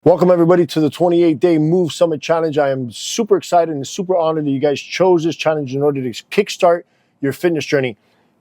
Welcome everybody to the 28-day Move Summit Challenge. I am super excited and super honored that you guys chose this challenge in order to kickstart your fitness journey.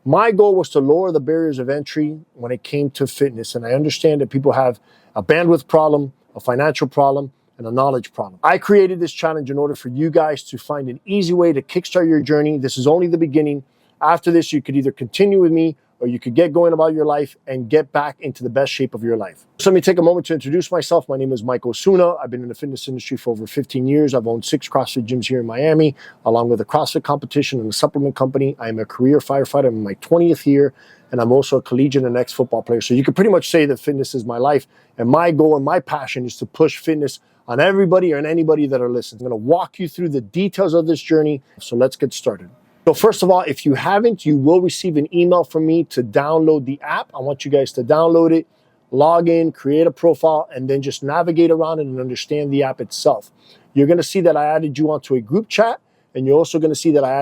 My goal was to lower the barriers of entry when it came to fitness, and I understand that people have a bandwidth problem, a financial problem, and a knowledge problem. I created this challenge in order for you guys to find an easy way to kickstart your journey. This is only the beginning. After this, you could either continue with me or you could get going about your life and get back into the best shape of your life. So let me take a moment to introduce myself. My name is Mike Osuna. I've been in the fitness industry for over 15 years. I've owned 6 CrossFit gyms here in Miami, along with a CrossFit competition and a supplement company. I am a career firefighter. I'm in my 20th year, and I'm also a collegiate and ex-football player. So you can pretty much say that fitness is my life, and my goal and my passion is to push fitness on everybody and anybody that are listening. I'm gonna walk you through the details of this journey, so let's get started. So first of all, if you haven't, you will receive an email from me to download the app. I want you guys to download it, log in, create a profile, and then just navigate around it and understand the app itself. You're going to see that I added you onto a group chat, and you're also going to see that I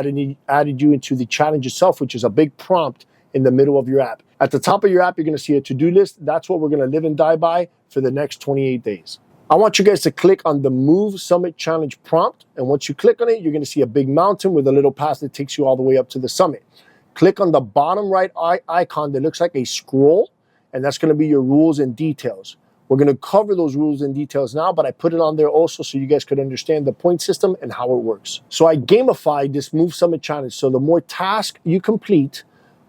added you into the challenge itself, which is a big prompt in the middle of your app. At the top of your app, you're going to see a to-do list. That's what we're going to live and die by for the next 28 days. I want you guys to click on the Move Summit Challenge prompt. And once you click on it, you're going to see a big mountain with a little path that takes you all the way up to the summit. Click on the bottom right icon that looks like a scroll, and that's going to be your rules and details. We're going to cover those rules and details now, but I put it on there also so you guys could understand the point system and how it works. So I gamified this Move Summit Challenge. So the more tasks you complete,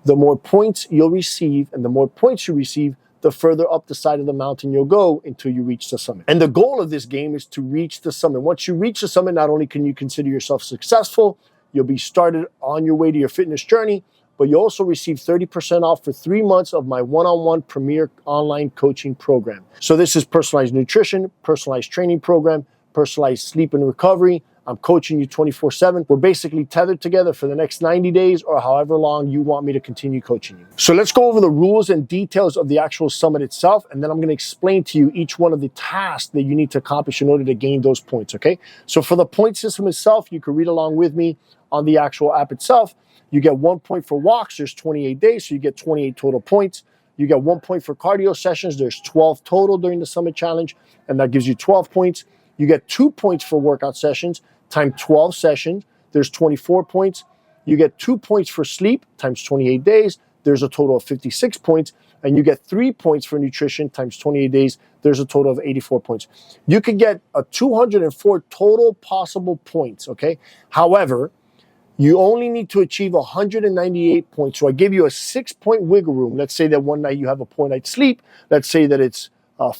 the more points you'll receive, and the more points you receive, the further up the side of the mountain you'll go until you reach the summit. And the goal of this game is to reach the summit. Once you reach the summit, not only can you consider yourself successful, you'll be started on your way to your fitness journey, but you also receive 30% off for 3 months of my one-on-one premier online coaching program. So this is personalized nutrition, personalized training program, personalized sleep and recovery. I'm coaching you 24/7. We're basically tethered together for the next 90 days or however long you want me to continue coaching you. So let's go over the rules and details of the actual summit itself, and then I'm going to explain to you each one of the tasks that you need to accomplish in order to gain those points, okay? So for the point system itself, you can read along with me on the actual app itself. You get 1 point for walks. There's 28 days, so you get 28 total points. You get 1 point for cardio sessions. There's 12 total during the Summit Challenge, and that gives you 12 points. You get 2 points for workout sessions, times 12 sessions. There's 24 points. You get 2 points for sleep, times 28 days. There's a total of 56 points. And you get 3 points for nutrition, times 28 days. There's a total of 84 points. You could get a 204 total possible points, okay? However, you only need to achieve 198 points. So I give you a 6-point wiggle room. Let's say that one night you have a poor night's sleep. Let's say that it's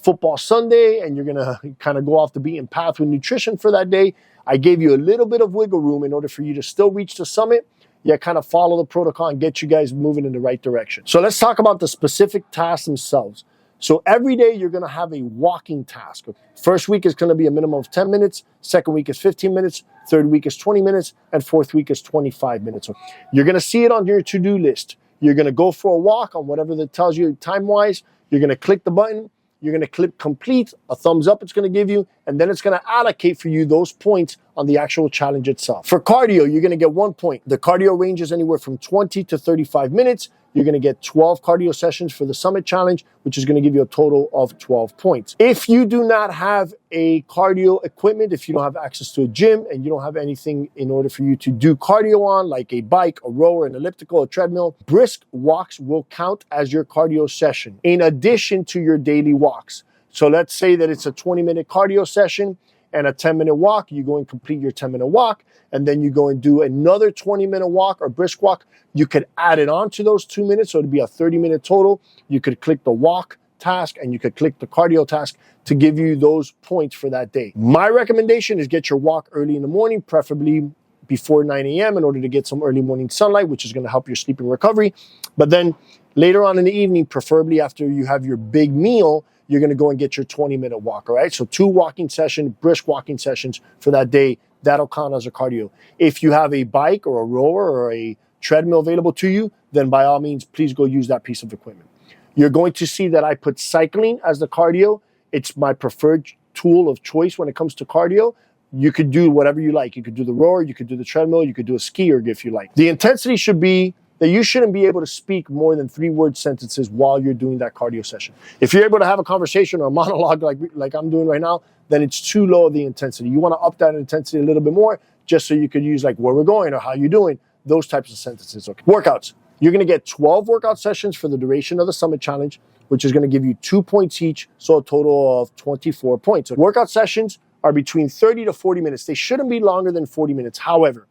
football Sunday and you're going to kind of go off the beaten path with nutrition for that day. I gave you a little bit of wiggle room in order for you to still reach the summit, yet kind of follow the protocol and get you guys moving in the right direction. So let's talk about the specific tasks themselves. So every day you're going to have a walking task. First week is going to be a minimum of 10 minutes. Second week is 15 minutes. Third week is 20 minutes. And fourth week is 25 minutes. You're going to see it on your to-do list. You're going to go for a walk on whatever that tells you time-wise. You're going to click the button. You're going to click complete, a thumbs up it's going to give you, and then it's going to allocate for you those points on the actual challenge itself. For cardio, you're going to get 1 point. The cardio ranges anywhere from 20 to 35 minutes. You're going to get 12 cardio sessions for the Summit Challenge, which is going to give you a total of 12 points. If you do not have a cardio equipment, if you don't have access to a gym and you don't have anything in order for you to do cardio on, like a bike, a rower, an elliptical, a treadmill, brisk walks will count as your cardio session in addition to your daily walks. So let's say that it's a 20-minute cardio session and a 10-minute walk. You go and complete your 10-minute walk, and then you go and do another 20-minute walk or brisk walk. You could add it on to those 2 minutes, so it'd be a 30-minute total. You could click the walk task, and you could click the cardio task to give you those points for that day. My recommendation is get your walk early in the morning, preferably before 9 a.m. in order to get some early morning sunlight, which is going to help your sleep and recovery. But then later on in the evening, preferably after you have your big meal, you're going to go and get your 20-minute walk, all right? So 2 walking sessions, brisk walking sessions for that day. That'll count as a cardio. If you have a bike or a rower or a treadmill available to you, then by all means, please go use that piece of equipment. You're going to see that I put cycling as the cardio. It's my preferred tool of choice when it comes to cardio. You could do whatever you like. You could do the rower, you could do the treadmill, you could do a ski erg if you like. The intensity should be that you shouldn't be able to speak more than 3-word sentences while you're doing that cardio session. If you're able to have a conversation or a monologue like I'm doing right now, then it's too low of the intensity. You want to up that intensity a little bit more just so you could use like where we're going or how you're doing, those types of sentences. Okay. Workouts. You're going to get 12 workout sessions for the duration of the Summit Challenge, which is going to give you 2 points each, so a total of 24 points. So workout sessions are between 30 to 40 minutes. They shouldn't be longer than 40 minutes. However,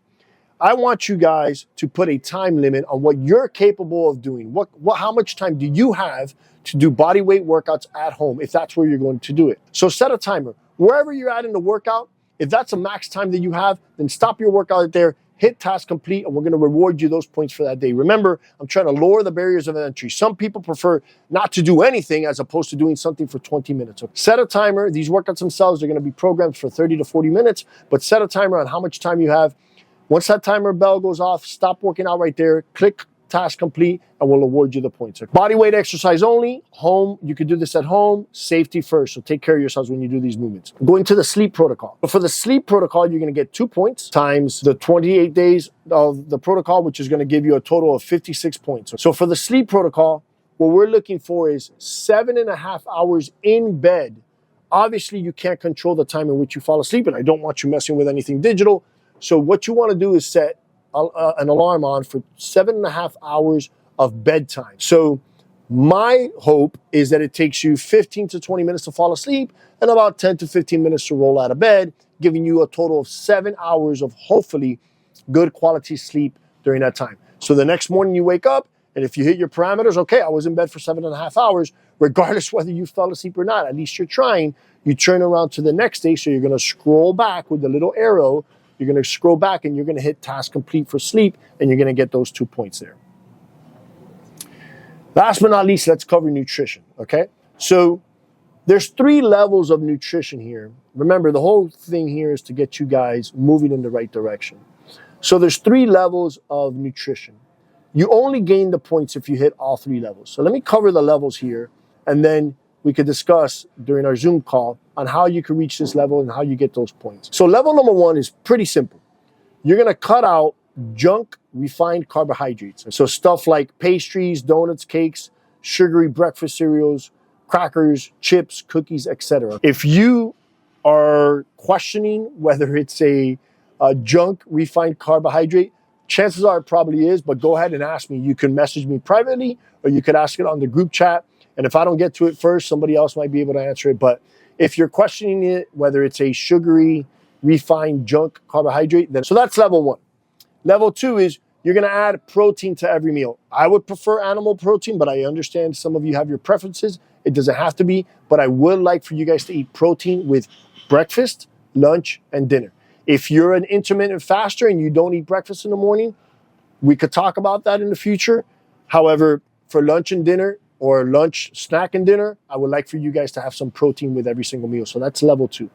I want you guys to put a time limit on what you're capable of doing. How much time do you have to do body weight workouts at home if that's where you're going to do it? So set a timer. Wherever you're at in the workout, if that's a max time that you have, then stop your workout there, hit task complete, and we're going to reward you those points for that day. Remember, I'm trying to lower the barriers of entry. Some people prefer not to do anything as opposed to doing something for 20 minutes. So set a timer. These workouts themselves are going to be programmed for 30 to 40 minutes, but set a timer on how much time you have. Once that timer bell goes off, stop working out right there, click task complete, and we'll award you the points. Body weight exercise only, home. You can do this at home, safety first. So take care of yourselves when you do these movements. Going to the sleep protocol. But for the sleep protocol, you're going to get 2 points times the 28 days of the protocol, which is going to give you a total of 56 points. So for the sleep protocol, what we're looking for is 7.5 hours in bed. Obviously, you can't control the time in which you fall asleep, and I don't want you messing with anything digital. So what you want to do is set an alarm on for 7.5 hours of bedtime. So my hope is that it takes you 15 to 20 minutes to fall asleep and about 10 to 15 minutes to roll out of bed, giving you a total of 7 hours of hopefully good quality sleep during that time. So the next morning you wake up, and if you hit your parameters, okay, I was in bed for 7.5 hours, regardless whether you fell asleep or not, at least you're trying. You turn around to the next day, so you're going to scroll back with the little arrow. You're going to scroll back and you're going to hit task complete for sleep, and you're going to get those 2 points there. Last but not least, let's cover nutrition, okay? So there's 3 levels of nutrition here. Remember, the whole thing here is to get you guys moving in the right direction. So there's 3 levels of nutrition. You only gain the points if you hit all 3 levels. So let me cover the levels here, and then we could discuss during our Zoom call on how you can reach this level and how you get those points. So level number 1 is pretty simple. You're going to cut out junk refined carbohydrates. So stuff like pastries, donuts, cakes, sugary breakfast cereals, crackers, chips, cookies, etc. If you are questioning whether it's a junk refined carbohydrate, chances are it probably is, but go ahead and ask me. You can message me privately, or you could ask it on the group chat. And if I don't get to it first, somebody else might be able to answer it. But if you're questioning it, whether it's a sugary, refined junk carbohydrate, then so that's level 1. Level 2 is you're going to add protein to every meal. I would prefer animal protein, but I understand some of you have your preferences. It doesn't have to be, but I would like for you guys to eat protein with breakfast, lunch, and dinner. If you're an intermittent faster and you don't eat breakfast in the morning, we could talk about that in the future. However, for lunch and dinner, or lunch, snack, and dinner, I would like for you guys to have some protein with every single meal. So that's level 2.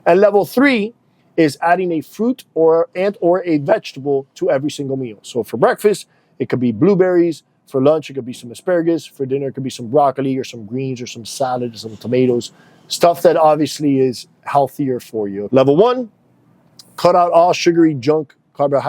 And level 3 is adding a fruit or a vegetable to every single meal. So for breakfast, it could be blueberries. For lunch, it could be some asparagus. For dinner, it could be some broccoli or some greens or some salad or some tomatoes. Stuff that obviously is healthier for you. Level 1, cut out all sugary, junk,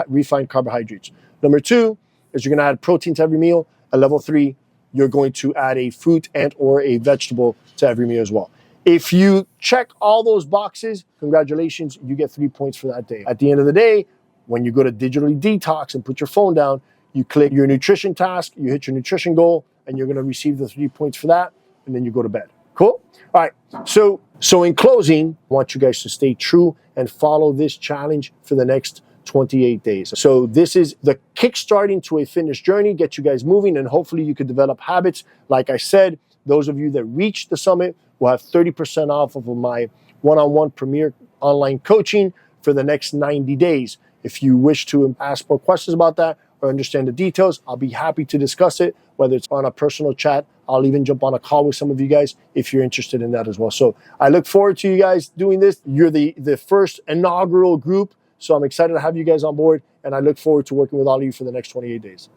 refined carbohydrates. Number 2 is you're going to add protein to every meal. And level 3, you're going to add a fruit and or a vegetable to every meal as well. If you check all those boxes, congratulations, you get 3 points for that day. At the end of the day, when you go to digitally detox and put your phone down, you click your nutrition task, you hit your nutrition goal, and you're going to receive the 3 points for that, and then you go to bed. Cool? All right. So in closing, I want you guys to stay true and follow this challenge for the next 28 days. So this is the kickstarting to a fitness journey, get you guys moving, and hopefully you could develop habits. Like I said, those of you that reach the summit will have 30% off of my one-on-one premier online coaching for the next 90 days. If you wish to ask more questions about that or understand the details, I'll be happy to discuss it, whether it's on a personal chat. I'll even jump on a call with some of you guys if you're interested in that as well. So I look forward to you guys doing this. You're the first inaugural group. So I'm excited to have you guys on board, and I look forward to working with all of you for the next 28 days.